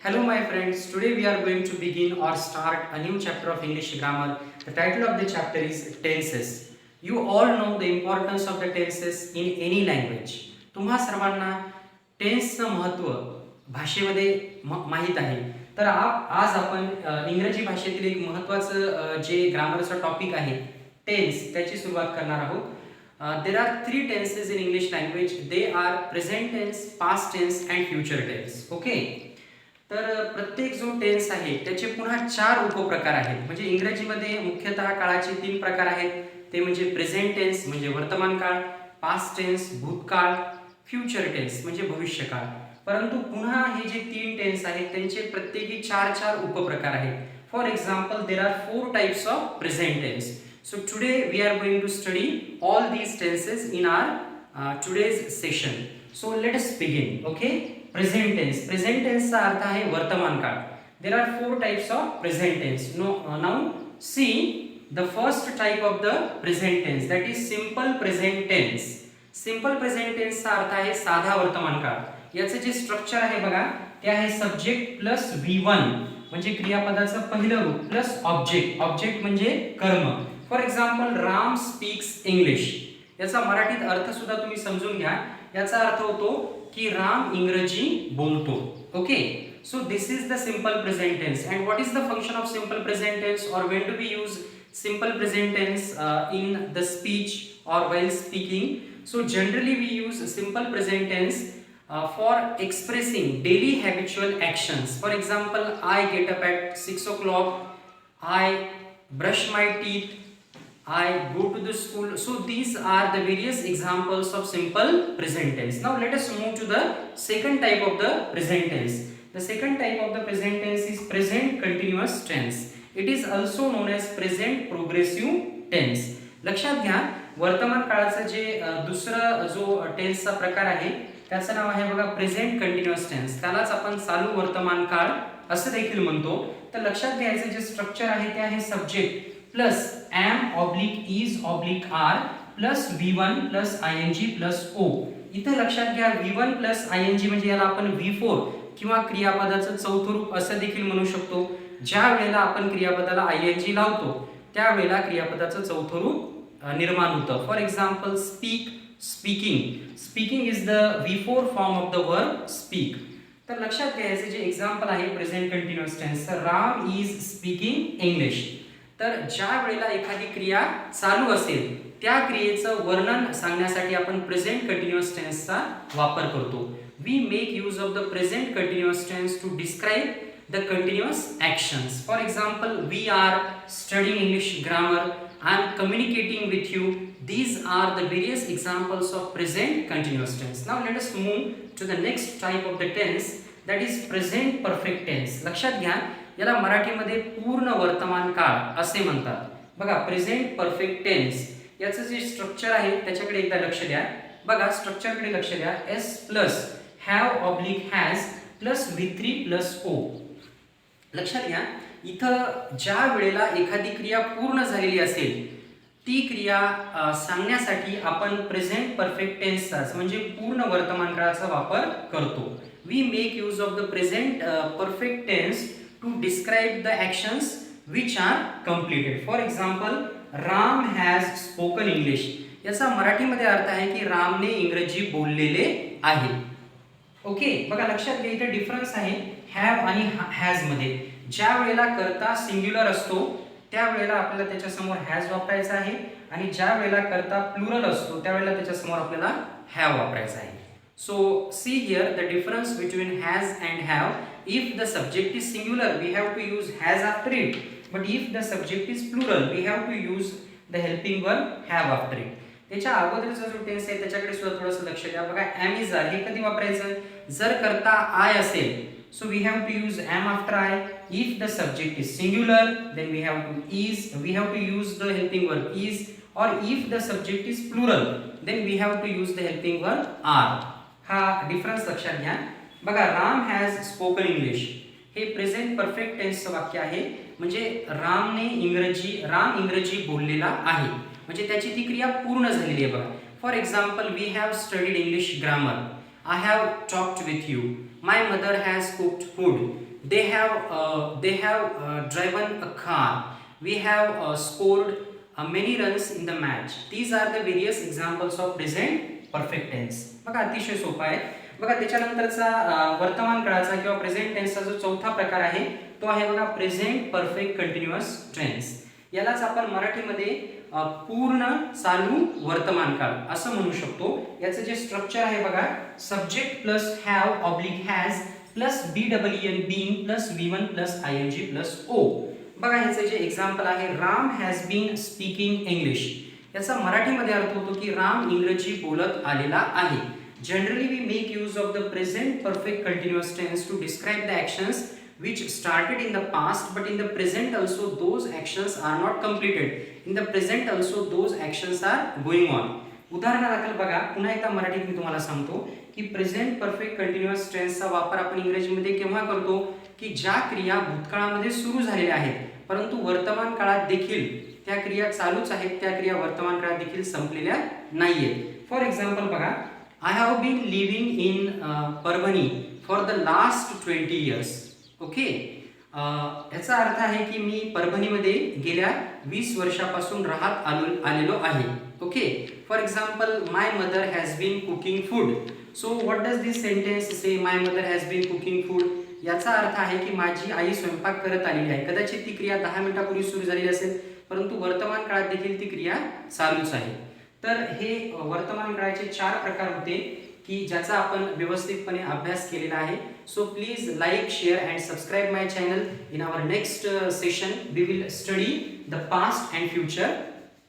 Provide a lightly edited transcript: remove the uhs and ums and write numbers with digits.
Hello, my friends. Today we are going to begin or start a new chapter of English grammar. The title of the chapter is Tenses. You all know the importance of the tenses in any language. तुम्हा सर्वांना टेन्सचं महत्त्व भाषेमध्ये माहीत आहे. तर आज आपण इंग्रजी भाषेतील एक महत्त्वाचं जे ग्रामरचं टॉपिक आहे टेन्स त्याची सुरुवात करणार आहोत. There are three tenses in English language. They are present tense, past tense and future tense. Okay. तर प्रत्येक जो टेन्स आहे त्याचे पुन्हा चार उपप्रकार आहेत. म्हणजे इंग्रजीमध्ये मुख्यतः काळाचे तीन प्रकार आहेत. ते म्हणजे प्रेझेंट टेन्स म्हणजे वर्तमान काळ, पास्ट टेन्स भूतकाळ, फ्युचर टेन्स म्हणजे भविष्यकाळ. परंतु पुन्हा हे जे तीन टेन्स आहेत त्यांचे प्रत्येकी चार चार उपप्रकार आहेत. For example there are 4 types of present tense. So today we are going to study all these tenses in our today's session. So let us begin. Okay. Present tense. Present tense चा अर्थ आहे वर्तमान काळ. There are 4 types of present tense. Now see the first type of the present tense, that is simple present tense. Simple present tense चा अर्थ आहे साधा वर्तमान काळ. याचे जे स्ट्रक्चर आहे बघा ते आहे सब्जेक्ट प्लस V1 म्हणजे क्रियापदाचं पहिलं रूप प्लस ऑब्जेक्ट. ऑब्जेक्ट म्हणजे कर्म. For example Ram speaks English. याचा मराठीत अर्थ सुद्धा तुम्ही समजून घ्या. याचा अर्थ होतो की राम इंग्रजी बोलतो. Okay. So this is the simple present tense. And what is the function of simple present tense or when do we use simple present tense in the speech or while speaking. So generally we use simple present tense for expressing daily habitual actions. For example, I get up at 6 o'clock, I brush my teeth, I go to the school. So these are the various examples of simple present tense. Now let us move to the second type of the present tense. The second type of the present tense is present continuous tense. It is also known as present progressive tense. लक्षात घ्या वर्तमान काळाचा जे दुसरा जो टेन्सचा प्रकार आहे त्याचं नाव आहे बघा प्रेझेंट कंटिन्युअस टेन्स. त्यालाच आपण चालू वर्तमान काळ असं देखील म्हणतो. तर लक्षात घ्यायचं जे स्ट्रक्चर आहे ते आहे subject plus am oblique is oblique are plus V1 plus ing plus O. इथे लक्षात घ्या V1 प्लस ing म्हणजे याला आपण V4 किंवा क्रियापदाचं चौथं रूप असं देखील म्हणू शकतो. ज्या वेळेला आपण क्रियापदाला ing लावतो त्यावेळेला क्रियापदाचं चौथं रूप निर्माण होतं. For example speak, speaking. Speaking is the V4 form of the verb speak. तर लक्षात घ्यायचे जे एक्झाम्पल आहे present continuous tense. Ram is speaking English. तर ज्या वेळेला एखादी क्रिया चालू असेल त्या क्रियेचं वर्णन सांगण्यासाठी आपण प्रेझेंट कंटिन्युअस टेन्सचा वापर करतो. We make use of the present continuous tense to describe the continuous actions. For example, we are studying English grammar. I am communicating with you. These are the various examples of present continuous tense. Now let us move to the next type of the tense, that is present perfect tense. लक्षात घ्या याला मराठीमध्ये पूर्ण वर्तमान काळ असे म्हणतात. बघा प्रेझेंट परफेक्ट टेन्स याचं जे स्ट्रक्चर आहे त्याच्याकडे एकदा लक्ष द्या. बघा स्ट्रक्चरकडे लक्ष द्या. S plus have oblique has plus V3 plus O. लक्षात घ्या इथं ज्या वेळेला एखादी क्रिया पूर्ण झालेली असेल ती क्रिया सांगण्यासाठी आपण प्रेझेंट परफेक्ट टेन्सचाच म्हणजे पूर्ण वर्तमान काळाचा वापर करतो. We make use of the present perfect tense to describe the actions which are completed. For example Ram has spoken English. याचा मराठीमध्ये अर्थ आहे की रामने इंग्रजी बोललेले आहे. ओके. बघा लक्षात घ्या इथे डिफरन्स आहे हॅव आणि हॅज मध्ये. ज्या वेळेला कर्ता सिंग्युलर असतो त्यावेळेला आपल्याला त्याच्यासमोर हॅज वापरायचा आहे आणि ज्या वेळेला कर्ता प्लुरल असतो त्यावेळेला त्याच्यासमोर आपल्याला हॅव वापरायचा आहे. So see here the difference between has and have. If the subject is singular we have to use has after it, but if the subject is plural we have to use the helping verb have after it. त्याच्या अगोदरचा जो tense आहे त्याच्याकडे सुद्धा थोडंसं लक्ष द्या. बघा एम इज आर हे कधी वापरायचं जर करता आय असेल. So we have to use am after I. If the subject is singular, then we have to use the helping verb is. Or if the subject is plural, then we have to use the helping verb are. हा difference लक्षात घ्या. बघा Ram has spoken English हे present perfect टेन्सचं वाक्य आहे. म्हणजे राम इंग्रजी बोललेला आहे म्हणजे त्याची ती क्रिया पूर्ण झालेली आहे. बघा for example we have studied English grammar. I have talked with you. My mother has cooked food. They have driven a car. We have scored many runs in the match. These are the various examples of present perfect tense. बघा अतिशय सोपा आहे. बघा त्याच्यानंतरचा वर्तमान काळाचा किंवा present टेन्सचा जो चौथा प्रकार आहे तो आहे बघा प्रेझेंट परफेक्ट कंटिन्युअस टेन्स. यालाच आपण मराठीमध्ये पूर्ण चालू वर्तमान काळ असं म्हणू शकतो. याचं जे स्ट्रक्चर आहे बघा subject plus have oblique has plus BEEN being plus V1 plus ING plus O. बघा ह्याचं जे एक्झाम्पल आहे Ram has been speaking English. याचा मराठीमध्ये अर्थ होतो की राम इंग्रजी बोलत आलेला आहे. Generally we make use of the present perfect continuous tense to describe the actions which started in the past but in the present also those actions are not completed. In the present also those actions are going on. उदाहरणादाखल बघा पुन्हा एकदा मराठीत मी तुम्हाला सांगतो की present perfect continuous टेन्सचा वापर आपण इंग्रजीमध्ये केव्हा करतो की ज्या क्रिया भूतकाळामध्ये सुरू झालेल्या आहेत परंतु वर्तमान काळात देखील त्या क्रिया चालूच आहेत, त्या क्रिया वर्तमान काळात देखील संपलेल्या नाहीयेत. फॉर एक्झाम्पल बघा I have been living in Parbhani for the last 20 years. Okay, याचा अर्थ आहे की मी परभणीमध्ये गेल्या 20 वर्षापासून राहत आलेलो आहे. Okay, for example my mother has been cooking food. So what does this sentence say my mother has been cooking food. याचा अर्थ आहे की माझी आई स्वयंपाक करत आलेली आहे. कदाचित ती क्रिया 10 मिनिटापूर्वी सुरू झालेली असेल परंतु वर्तमान काळात देखील ती क्रिया चालूच आहे. तर हे वर्तमान काळाचे 4 प्रकार होते की ज्याचा आपण व्यवस्थितपणे अभ्यास केलेला आहे. So please like share and subscribe my channel. In our next session we will study the past and future